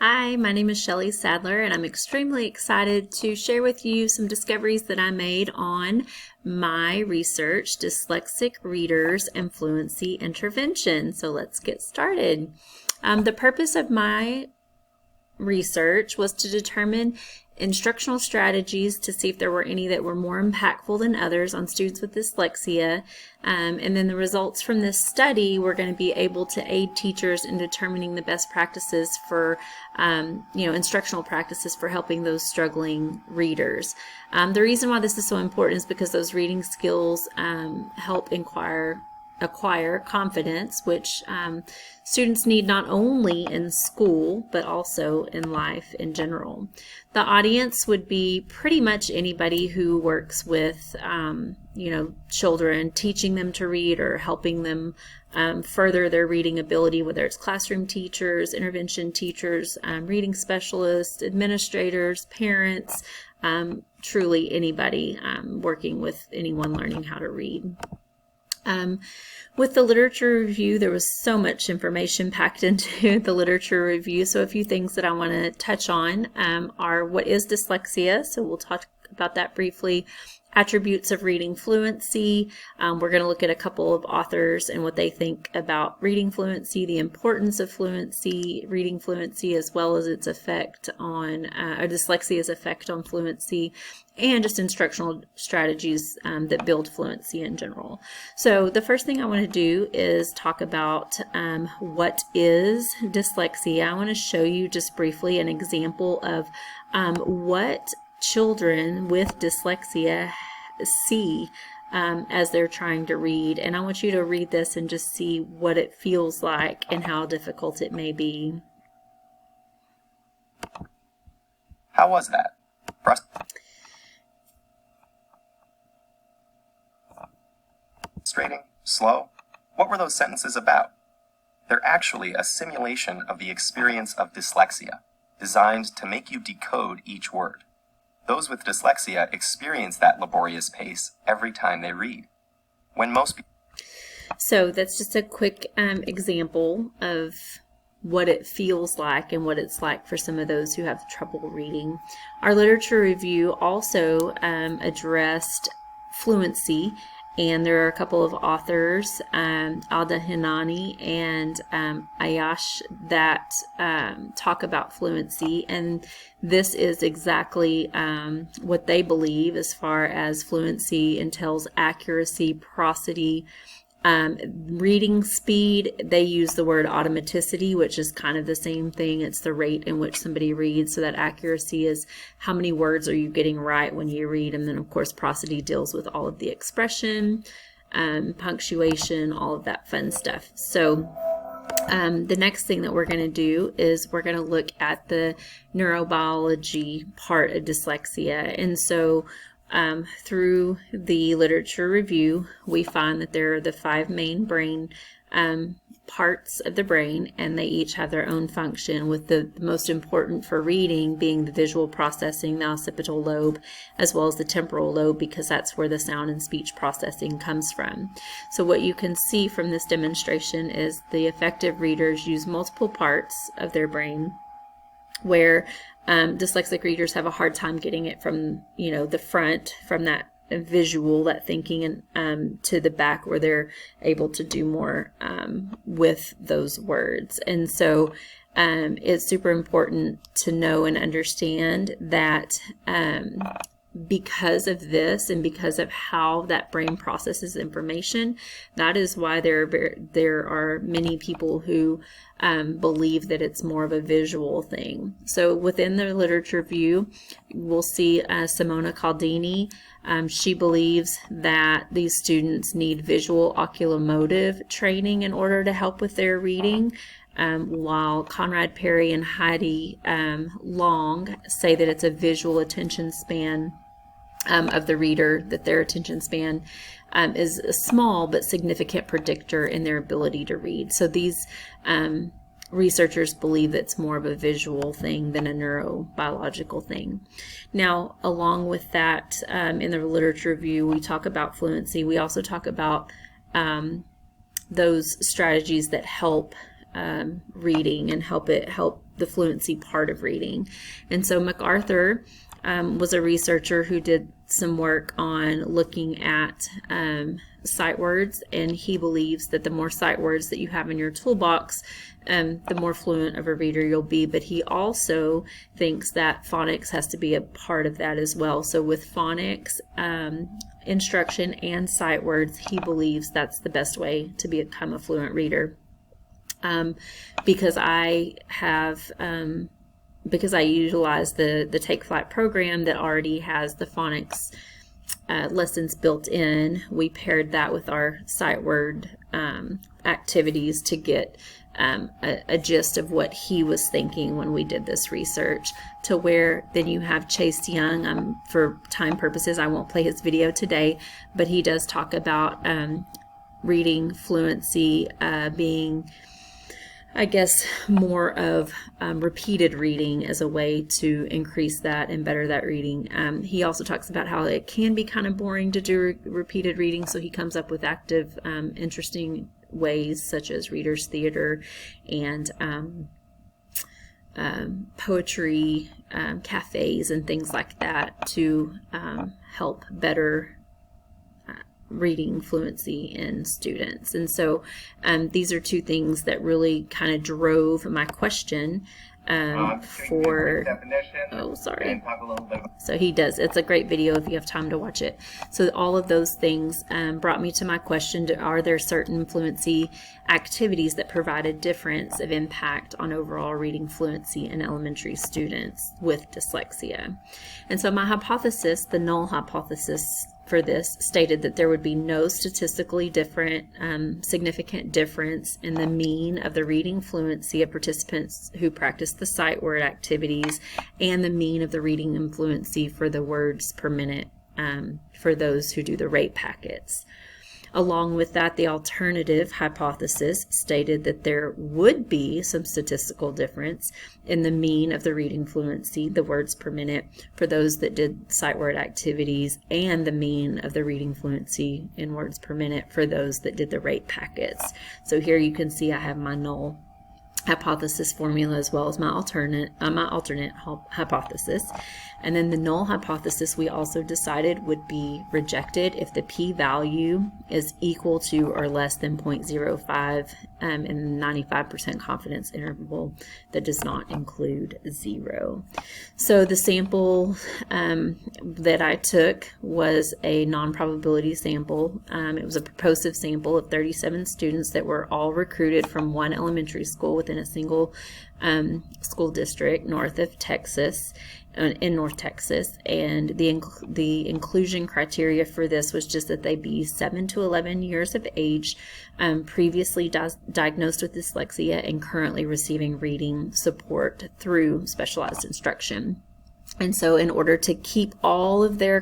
Hi, my name is Shelley Sadler, and I'm extremely excited to share with you some discoveries that I made on my research, Dyslexic Readers and Fluency Intervention. So let's get started. The purpose of my research was to determine instructional strategies to see if there were any that were more impactful than others on students with dyslexia. And then the results from this study were going to be able to aid teachers in determining the best practices for, instructional practices for helping those struggling readers. The reason why this is so important is because those reading skills help acquire confidence, which students need not only in school but also in life in general. The audience would be pretty much anybody who works with children, teaching them to read or helping them further their reading ability, whether it's classroom teachers, intervention teachers, reading specialists, administrators, parents, truly anybody working with anyone learning how to read. With the literature review, there was so much information packed into the literature review. So a few things that I want to touch on are what is dyslexia. So we'll talk about that briefly. Attributes of reading fluency. We're going to look at a couple of authors and what they think about reading fluency, the importance of fluency, reading fluency, as well as its effect on, or dyslexia's effect on fluency, and just instructional strategies that build fluency in general. So the first thing I want to do is talk about what is dyslexia. I want to show you just briefly an example of what children with dyslexia see as they're trying to read. And I want you to read this and just see what it feels like and how difficult it may be. How was that? Frustrating? Slow? What were those sentences about? They're actually a simulation of the experience of dyslexia, designed to make you decode each word. Those with dyslexia experience that laborious pace every time they read. So that's just a quick example of what it feels like and what it's like for some of those who have trouble reading. Our literature review also addressed fluency, and there are a couple of authors, Alda Hinani and Ayash, that talk about fluency, and this is exactly what they believe as far as fluency entails: accuracy, prosody, reading speed. They use the word automaticity, which is kind of the same thing. It's the rate in which somebody reads. So that accuracy is how many words are you getting right when you read. And then, of course, prosody deals with all of the expression, punctuation, all of that fun stuff. So the next thing that we're going to do is we're going to look at the neurobiology part of dyslexia. And so through the literature review, we find that there are the 5 main brain parts of the brain, and they each have their own function, with the most important for reading being the visual processing, the occipital lobe, as well as the temporal lobe, because that's where the sound and speech processing comes from. So what you can see from this demonstration is the effective readers use multiple parts of their brain, where dyslexic readers have a hard time getting it from, the front, from that visual, that thinking, and to the back, where they're able to do more with those words. And so it's super important to know and understand that because of this and because of how that brain processes information, that is why there are many people who believe that it's more of a visual thing. So within the literature review, we'll see Simona Caldini. She believes that these students need visual oculomotive training in order to help with their reading, while Conrad Perry and Heidi Long say that it's a visual attention span of the reader, that their attention span is a small but significant predictor in their ability to read. So these researchers believe it's more of a visual thing than a neurobiological thing. Now, along with that, in the literature review, we talk about fluency. We also talk about those strategies that help reading and help the fluency part of reading. And so MacArthur was a researcher who did some work on looking at sight words, and he believes that the more sight words that you have in your toolbox, the more fluent of a reader you'll be. But he also thinks that phonics has to be a part of that as well. So with phonics instruction and sight words, he believes that's the best way to become a fluent reader. Because I utilize the Take Flight program that already has the phonics lessons built in, we paired that with our sight word activities to get a gist of what he was thinking when we did this research, to where then you have Chase Young. For time purposes, I won't play his video today, but he does talk about reading fluency being, I guess, more of repeated reading as a way to increase that and better that reading. He also talks about how it can be kind of boring to do repeated reading, so he comes up with active, interesting ways such as readers theater and poetry cafes and things like that to help better reading fluency in students. And so these are two things that really kind of drove my question for, oh, sorry. So he does. It's a great video if you have time to watch it. So all of those things brought me to my question, are there certain fluency activities that provide a difference of impact on overall reading fluency in elementary students with dyslexia? And so my hypothesis, the null hypothesis for this, stated that there would be no statistically significant difference in the mean of the reading fluency of participants who practice the sight word activities and the mean of the reading and fluency for the words per minute for those who do the rate packets. Along with that, the alternative hypothesis stated that there would be some statistical difference in the mean of the reading fluency, the words per minute, for those that did sight word activities, and the mean of the reading fluency in words per minute for those that did the rate packets. So here you can see I have my null hypothesis formula as well as my alternate hypothesis. And then the null hypothesis we also decided would be rejected if the p-value is equal to or less than 0.05 and 95% confidence interval that does not include 0. So the sample that I took was a non-probability sample. It was a purposive sample of 37 students that were all recruited from one elementary school within a single school district north of Texas, in North Texas, and the inclusion criteria for this was just that they be 7 to 11 years of age, previously diagnosed with dyslexia, and currently receiving reading support through specialized instruction. And so in order to keep all of their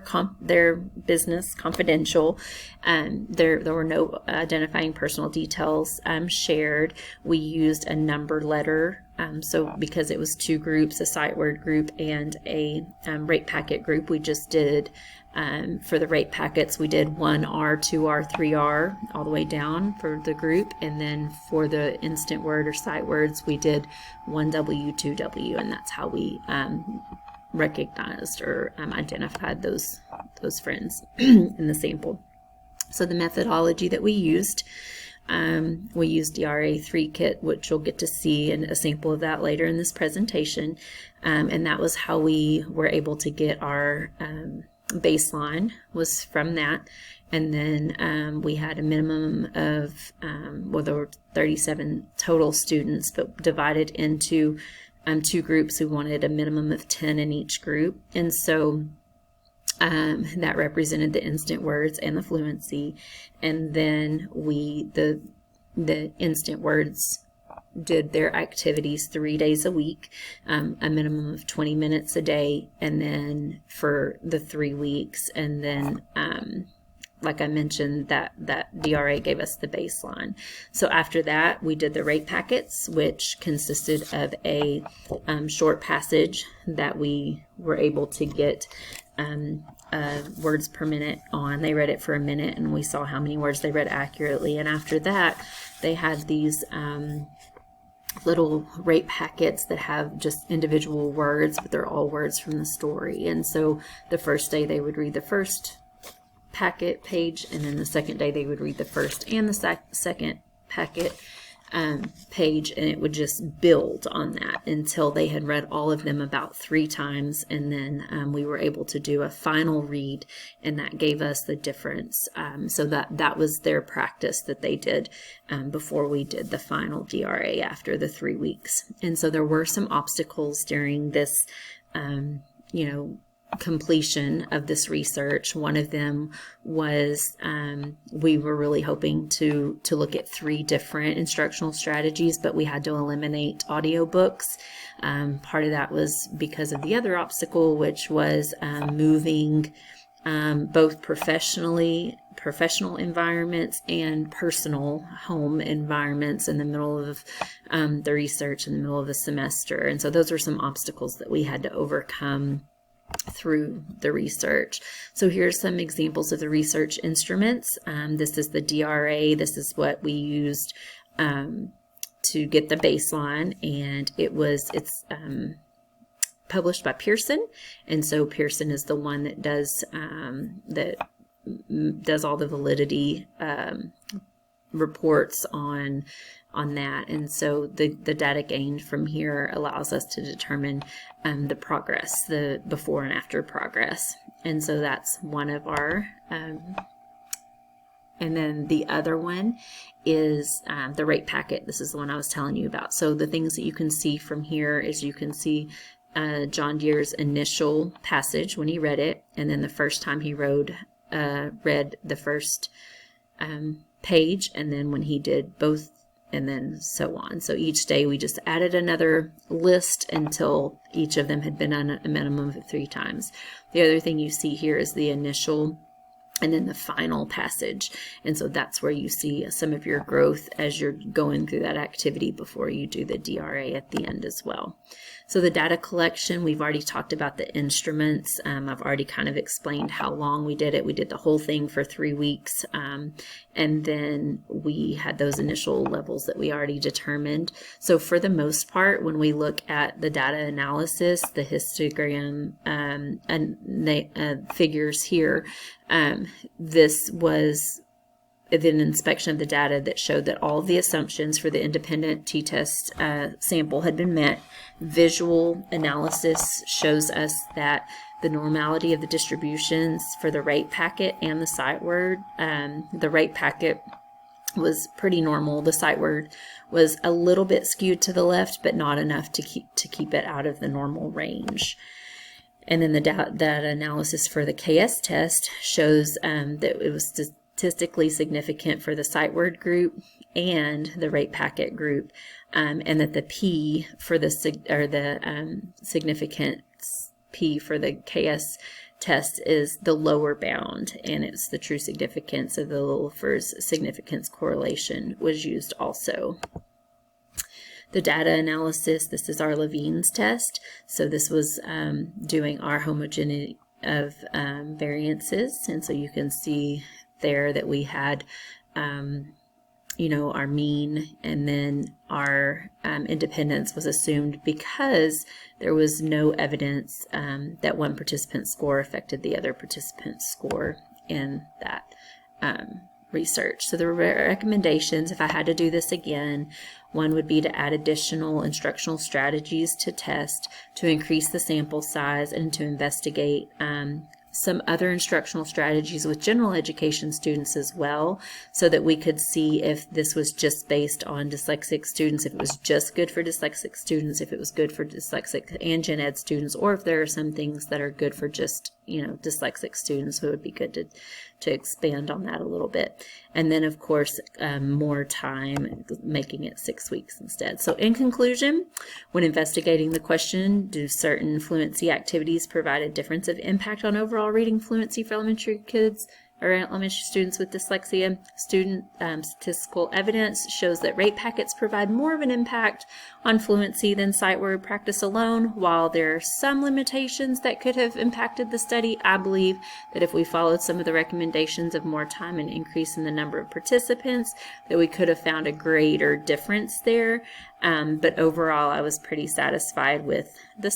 business confidential, there were no identifying personal details shared. We used a number letter. So because it was two groups, a sight word group and a rate packet group, we just did, for the rate packets, we did 1R, 2R, 3R, all the way down for the group. And then for the instant word or sight words, we did 1W, 2W, and that's how we recognized or identified those friends in the sample. So the methodology that we used DRA3 kit, which you'll get to see in a sample of that later in this presentation, and that was how we were able to get our baseline, was from that. And then we had a minimum of, well, there were 37 total students, but divided into two groups who wanted a minimum of 10 in each group. And so that represented the instant words and the fluency. And then the instant words did their activities 3 days a week, a minimum of 20 minutes a day, and then for the 3 weeks. And then like I mentioned, that DRA gave us the baseline. So after that, we did the rate packets, which consisted of a short passage that we were able to get words per minute on. They read it for a minute, and we saw how many words they read accurately. And after that, they had these little rate packets that have just individual words, but they're all words from the story. And so the first day they would read the first packet page, and then the second day they would read the first and the second packet page, and it would just build on that until they had read all of them about 3 times, and then we were able to do a final read, and that gave us the difference. So that was their practice that they did before we did the final DRA after the 3 weeks. And so there were some obstacles during this completion of this research. One of them was we were really hoping to look at 3 different instructional strategies, but we had to eliminate audiobooks. Part of that was because of the other obstacle, which was moving both professional environments and personal home environments in the middle of the research in the middle of the semester. And so those were some obstacles that we had to overcome through the research. So here's some examples of the research instruments. This is the DRA. This is what we used to get the baseline, and it's published by Pearson, and so Pearson is the one that does all the validity reports on that. And so the data gained from here allows us to determine the progress, the before and after progress. And so that's one of our and then the other one is the rate packet. This is the one I was telling you about. So the things that you can see from here is you can see John Deere's initial passage when he read it, and then the first time he read the first page, and then when he did both, and then so on. So each day we just added another list until each of them had been on a minimum of 3 times. The other thing you see here is the initial and then the final passage. And so that's where you see some of your growth as you're going through that activity before you do the DRA at the end as well. So the data collection, we've already talked about the instruments. I've already kind of explained how long we did it. We did the whole thing for 3 weeks. And then we had those initial levels that we already determined. So for the most part, when we look at the data analysis, the histogram and figures here, this was an inspection of the data that showed that all of the assumptions for the independent t-test sample had been met. Visual analysis shows us that the normality of the distributions for the rate packet and the sight word. The rate packet was pretty normal. The sight word was a little bit skewed to the left, but not enough to keep it out of the normal range. And then the data analysis for the KS test shows that it was statistically significant for the sight word group and the rate packet group, and that the P for the significance P for the KS test is the lower bound, and it's the true significance of the Lillifer's significance correlation was used also. The data analysis, this is our Levine's test. So this was doing our homogeneity of variances. And so you can see there that we had, our mean, and then our independence was assumed because there was no evidence that one participant's score affected the other participant's score in that research. So the recommendations, if I had to do this again, one would be to add additional instructional strategies to test, to increase the sample size, and to investigate some other instructional strategies with general education students as well, so that we could see if this was just based on dyslexic students, if it was just good for dyslexic students, if it was good for dyslexic and gen ed students, or if there are some things that are good for just dyslexic students. So it would be good to expand on that a little bit. And then, of course, more time, making it 6 weeks instead. So in conclusion, when investigating the question, do certain fluency activities provide a difference of impact on overall reading fluency for elementary kids? or elementary students with dyslexia. Statistical evidence shows that rate packets provide more of an impact on fluency than sight word practice alone. While there are some limitations that could have impacted the study, I believe that if we followed some of the recommendations of more time and increase in the number of participants, that we could have found a greater difference there. But overall, I was pretty satisfied with the